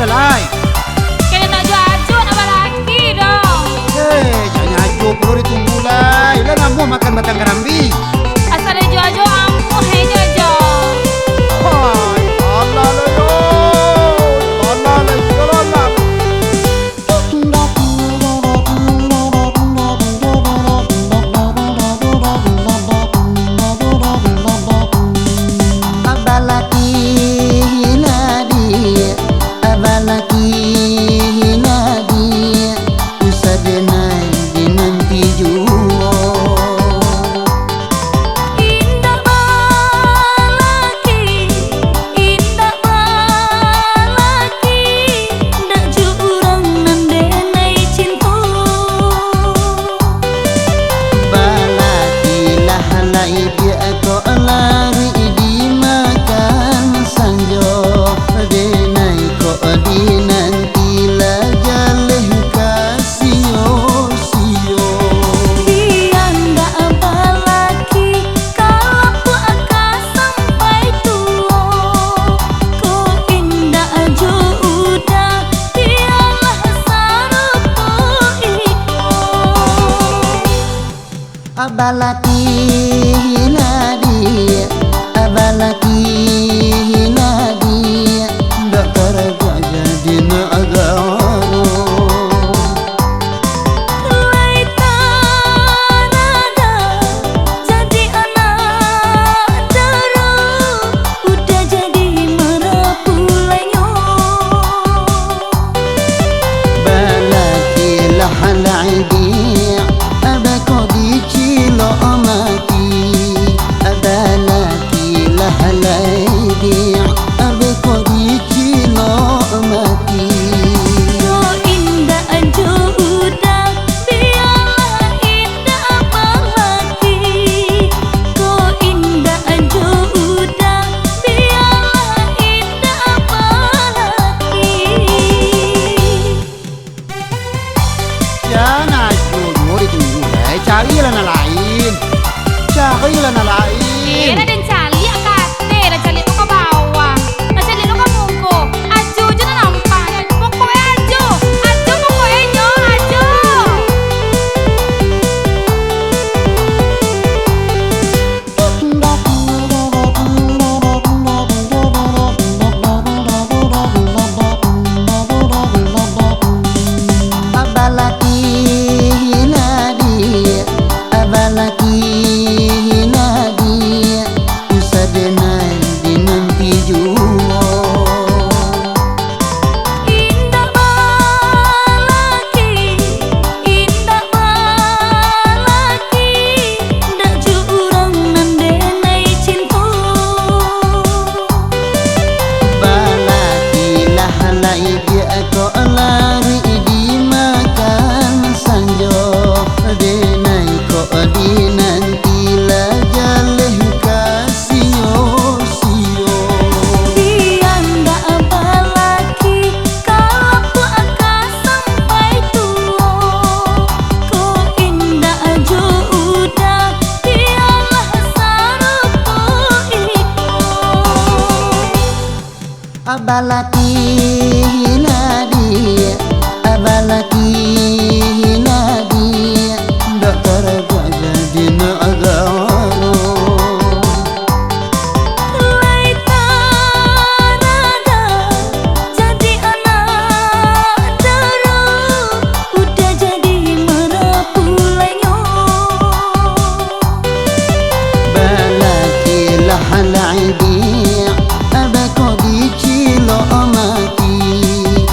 lalai. Kena tak jujur apa lagi dong. Jangan ajo perlu ditunggu lah. Ilah nak mau makan batang kerambi. Asal dia jujur ampuh hei jujur. Hai, Allah lah yo. Allah lah Allah. Abalaki hinadi, abalaki hinadi, usadenai dinanti juo. Indah balaki, ndak jurang nandenai cinta. Balaki lahalai dia ko lari di makan sanjo, denai ko dinanti la jaleh kasio sio. Dia ndak balaki kalau ku akan sampai tua. Ku indah aja udah dialah saruku iko. Abalaki hinadi, abalaki hinadi, dokter gua jadi negara. Lai tarada jadi anak dara, udah jadi merapulanyo. Balaki lahalai dia, abako dicilo mati. Balaki lahalai dia, abako dicilo mati. Ko indah aja udah biarlah indah apalagi. Ko indah aja udah biarlah indah apalagi. Jangan ajo mau ditunggu lah. Carilah nak lain. Carilah nak lain. Kira dan cali akate, dan cali lu ke bawah, dan cali lu ke muka. Aju je nak nampak. Pokoknya aju pokoknya nyo aju. Abalaki hinadi, abalaki hinadi, usadenai dinanti juo. Indah balaki, ndak jurang nandenai cinta. Balaki lahalai dia ko lari di makan sanjo, denai ko dinanti la jaleh kasio sio. Dia ndak balaki kalau ku akan sampai tua. Ku indah aja udah dialah saruku iko. Abalaki hinadi, abalaki hinadi, dokter gua jadi negara. Lai tarada jadi anak dara, udah jadi merapulanyo. Balaki lahalai dia, abako dicilo mati.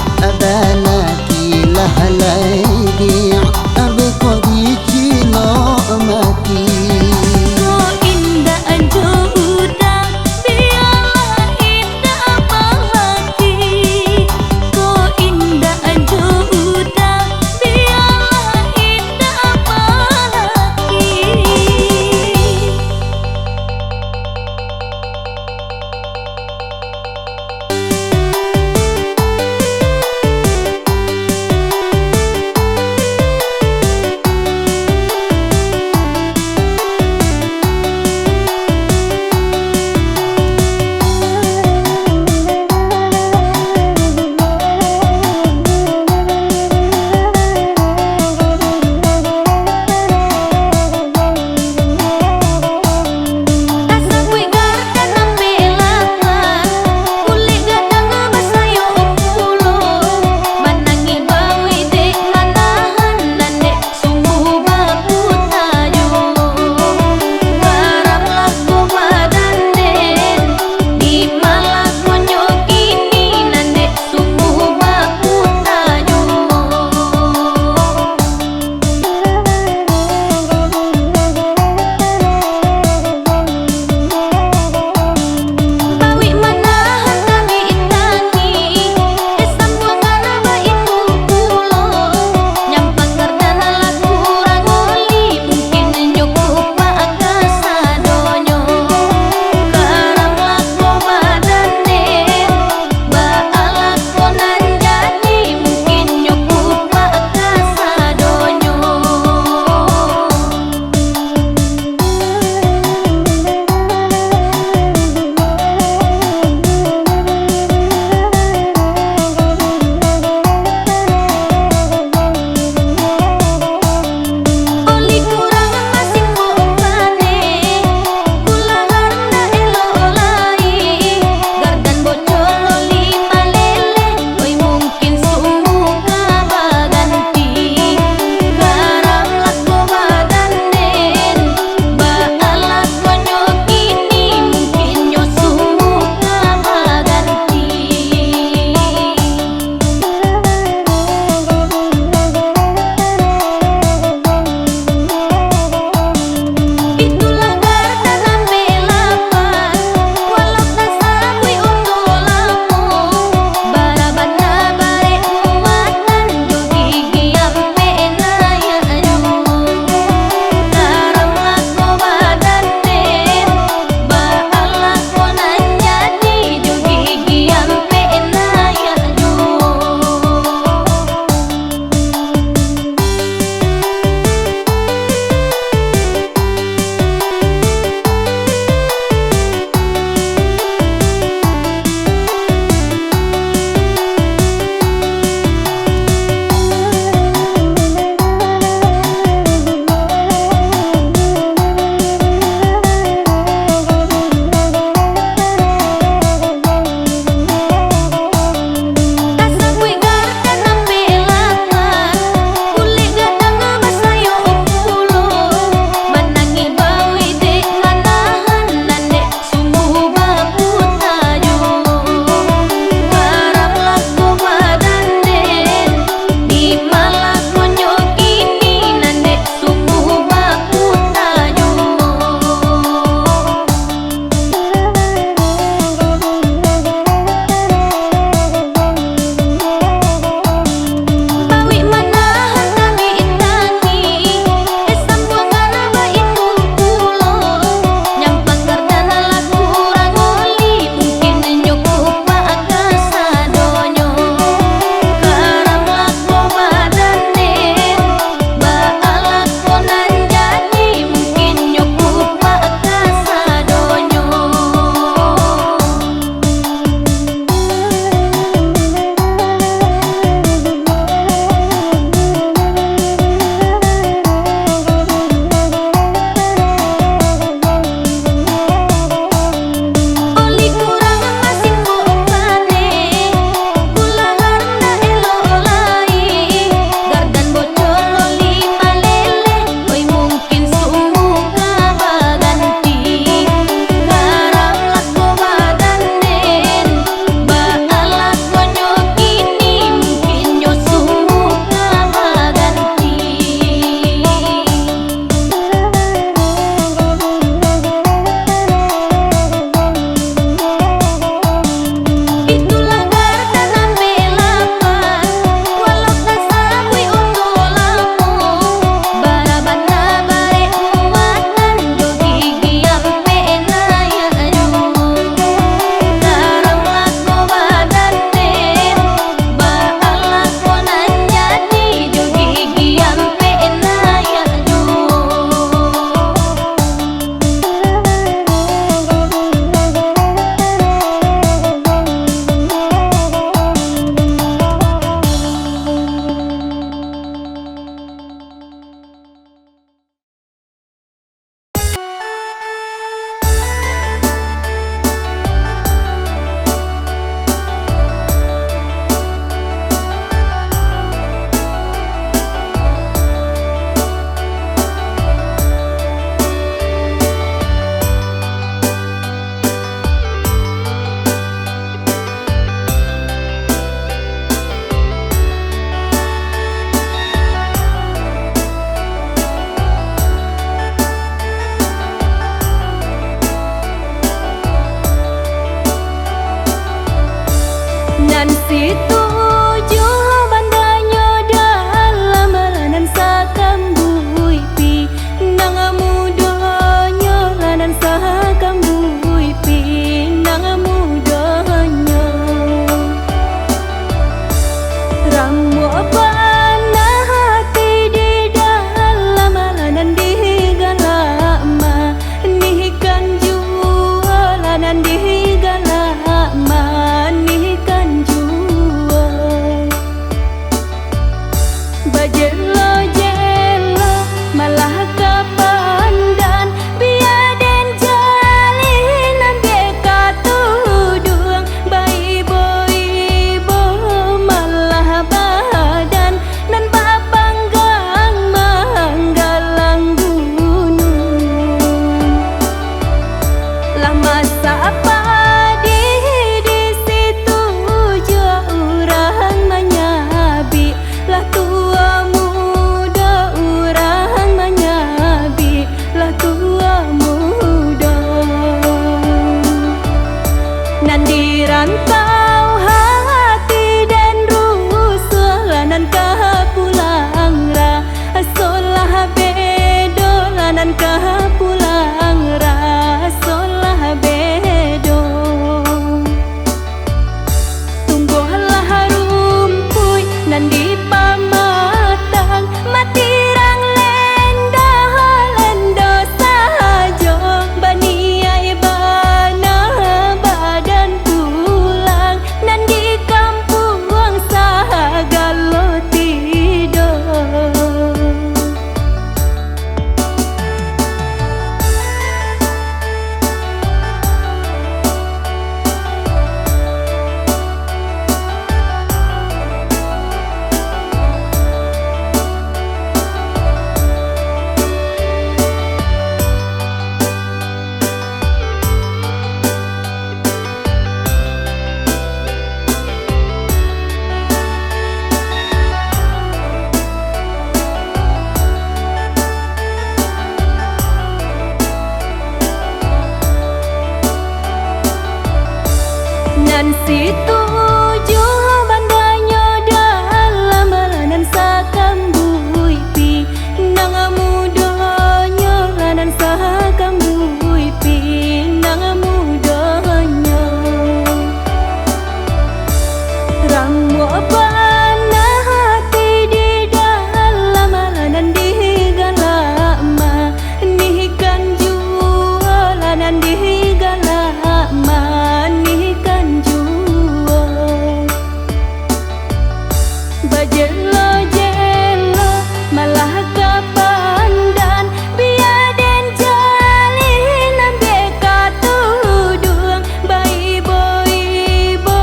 jelo-jelo malah kapandan biaden jalin ambek katudung bayi boy-bo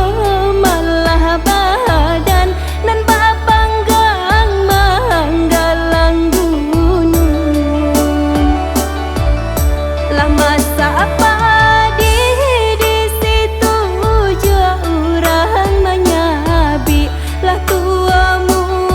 malah badan nan babanggang manggalang gunung lama sapa di situ jua orang menyabi lah tuamu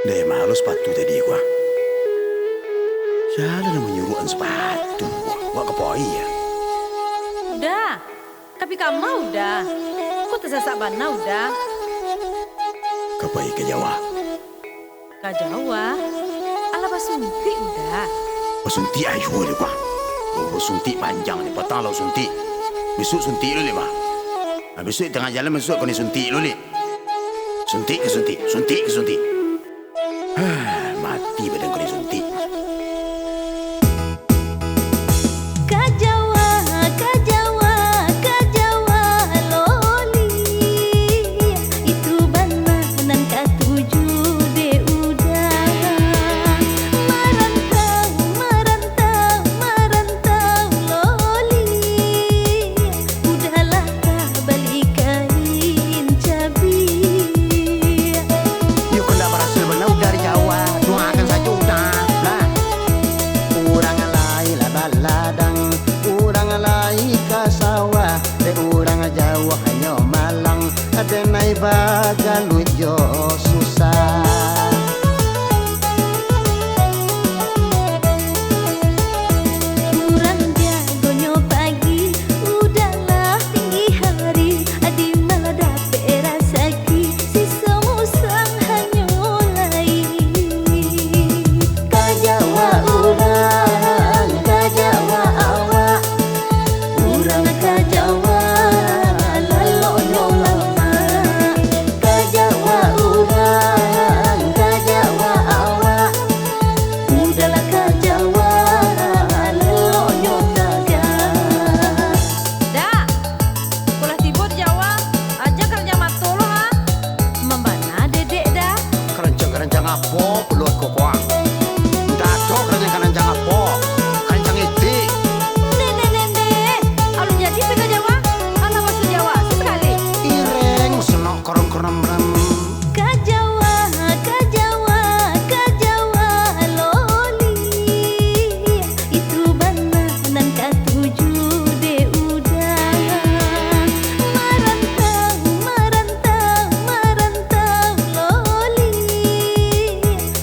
Deh malu sepatu tadi gua. Siapa yang menyuruhan sepatu? Gua kepoi ya. Udah, tapi kamu udah. Kok tersasak bana udah? Kepoi ke Jawa. Ke Jawa? Ala basunti udah. Basunti ayo deh gua. Oh suntik panjang nih, petang lo suntik. Besok suntik lu leh bah. Besok tengah jalan masuk kau ni suntik lu leh. Suntik ke suntik, suntik ke suntik. Mati badan kau ni suntik. Ke Jawa, ke Jawa, ke Jawa loli. Itu bana nan katuju de udah. Merantau, merantau, merantau loli. Udahlah kah balik kain cabi. Yuk kena berhasil benar dari Jawa. Doakan saja udah lah. Urang alai lah baladang, urang alai ke sawah. Urang Jawa hanya malang, ada naik bagalu jo susah. Kurang jagonyo pagi, udahlah tinggi hari. Adi malah dapet rasaki, si semusang hanyo lain. Ke Jawa urang, ke Jawa awak. Urang ke Jawa lalonyo lama. Ke Jawa urang, ke Jawa awak. Udahlah ke Jawa lalonyo tagak. Dah, kulah tiba di Jawa, aja kerja matolo ha. Membana dedek dah. Kerencang-kerencang apa peluat kau kuang? Dato kerencang-kerencang apa? Kerencang itik. Nenek, alun jadi pergi ke Jawa, ala masuk Jawa sekali. Ireng senok korong-korong berem. Ke Jawa, ke Jawa, ke Jawa loli. Itu bana nan katuju de udah. Merantau, merantau, merantau loli.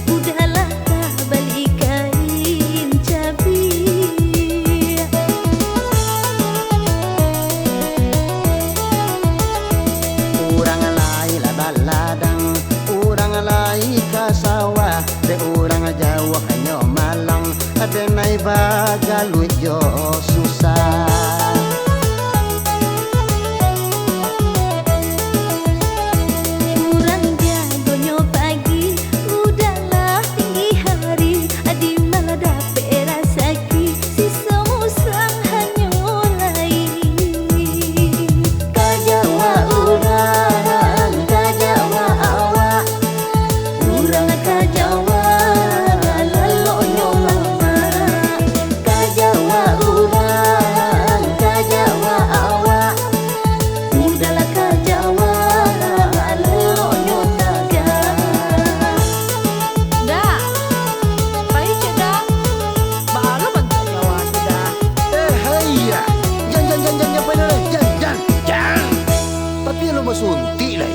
Udahlah kah balik kain cabi. Urang alai lah baladang, urang alai ke sawah. Urang Jawa hanya malang, ada naik bagalu jo susah. Kurang jagonyo pagi, udahlah tinggi hari. Adi malah dapet rasaki, si semusang hanyo lain. Ke Jawa urang, ke Jawa awak. Urang ke Jawa lalonyo lama. Ke Jawa urang, ke Jawa awak. Udahlah ke Jawa lalonyo tagak. Dah, baik je dah. Baru bantu Jawa sudah. Haiya, jangan apa ni? Jangan. Tapi lu bersuntik lah.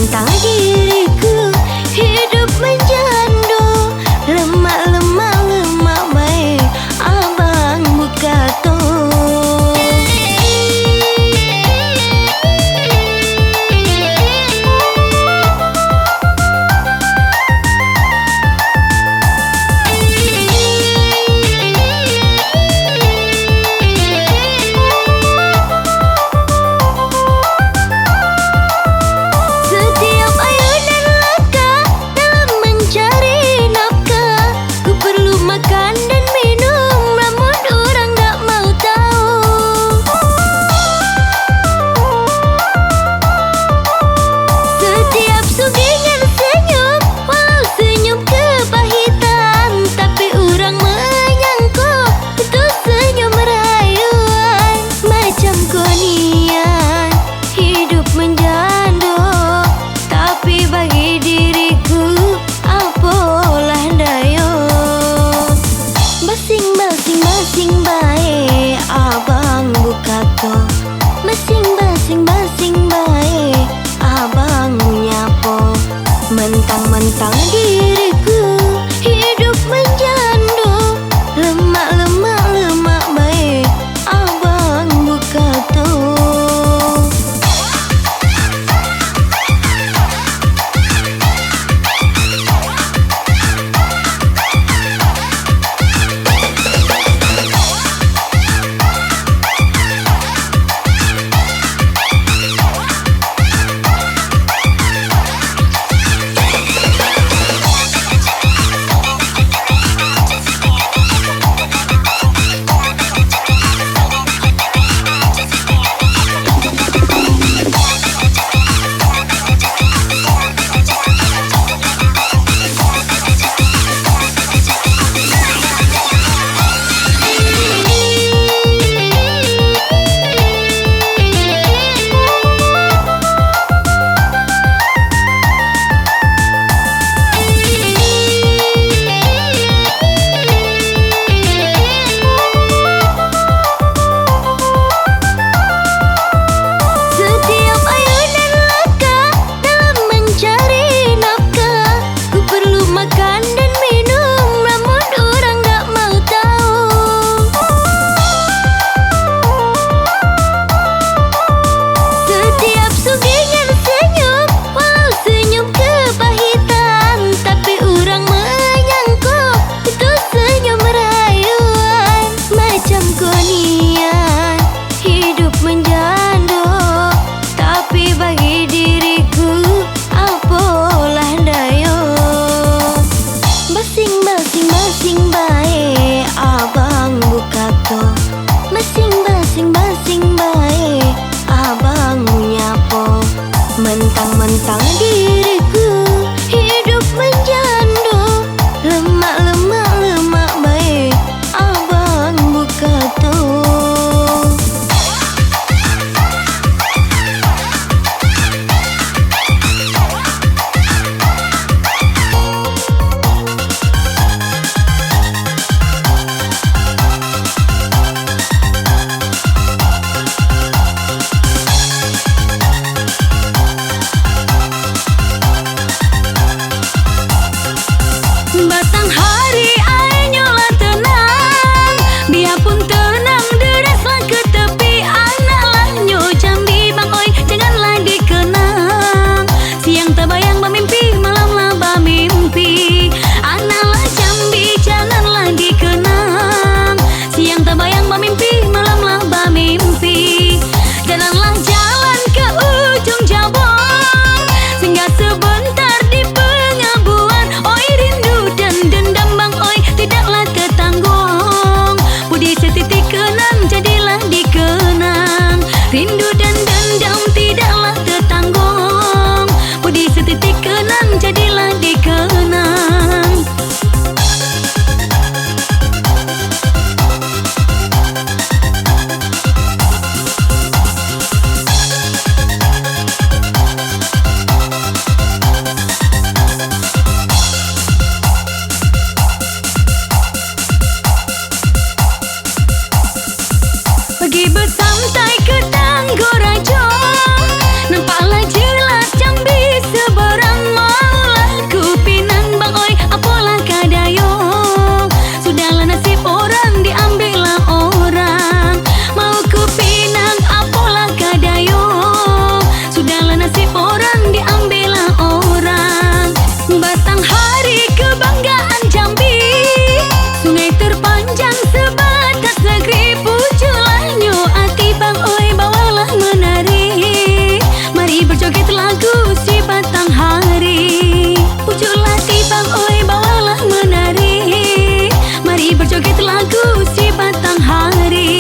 mentang-mentang diriku hidup menjanda. Lemak-lemak lemak baik abang buka tol. Setiap ayu dan laka dalam mencari nafkah, ku perlu makan dan minum, namun orang gak mau tahu. Setiap sugingan senyum, walau senyum kepahitan, tapi orang menyangkut itu senyum rayuan. Macam konian hidup menjanda, tapi bagi diriku apalah daya. Basing-basing baik abang buka tol. Basing-basing baik abang nyapa. Mentang-mentang diriku hidup menjanda. Lemak-lemak lemak baik abang buka tol. Setiap ayu dan laka dalam mencari nafkah, ku perlu makan dan minum, namun orang gak mau tahu. Setiap sugingan senyum, walau senyum kepahitan, tapi orang menyangkut itu senyum rayuan. Macam konian hidup menjanda, tapi bagi diriku apalah daya. Basing-basing baik abang buka tol. Basing-basing baik abang nyapa. Mentang-mentang diriku hidup menjanda. Lemak-lemak lemak baik abang buka tol. Batang hari ai nyola tenang, biarpun tenang deraslah ke tepi. Anaklah nyo Jambi bang oi, janganlah dikenang. Siang terbayang bermimpi, malamlah bermimpi. Anaklah Jambi janganlah dikenang. Siang terbayang bermimpi, malamlah bermimpi. Jalanlah jalan ke ujung jabang, singgah sebentar di pengabuan. Oi rindu dan dendam bang oi, tidaklah tertanggung. Budi setitik kenang, jadilah dikenang. Rindu dan dendam tidaklah tertanggung. Budi setitik kenang, jadilah dikenang. Pergi bersantai ke Tanggoraja, nampaklah jelas Jambi hari. Pucuklah tibang oi bawalah menari, mari berjoget lagu si batang hari.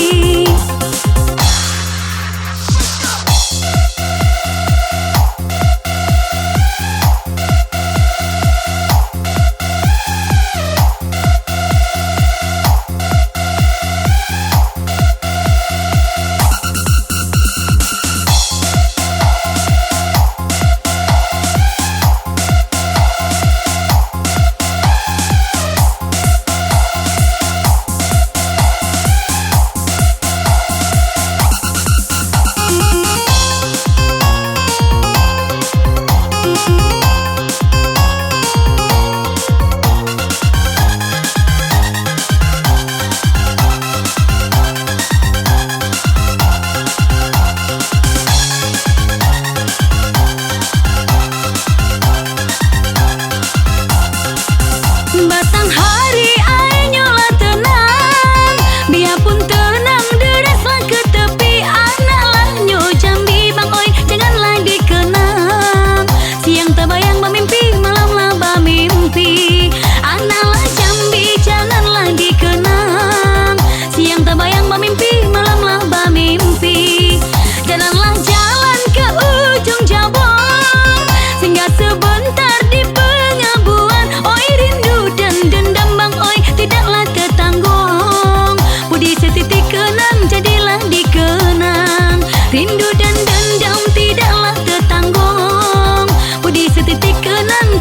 Batang hari ayolah tenang, biarpun tenang deraslah ke tepi. Anaklah nyo Jambi bang oi janganlah dikenang, siang terbayang bermimpi malamlah bermimpi. Anaklah Jambi janganlah dikenang, siang terbayang bermimpi malamlah bermimpi. Jalanlah jalan ke ujung jabon, singgah sebentar di pengabuan. Oi rindu dan dendam bang oi tidaklah tertanggung, budi setitik kenang jadilah dikenang. Rindu dan dendam tidaklah tertanggung, budi setitik kenang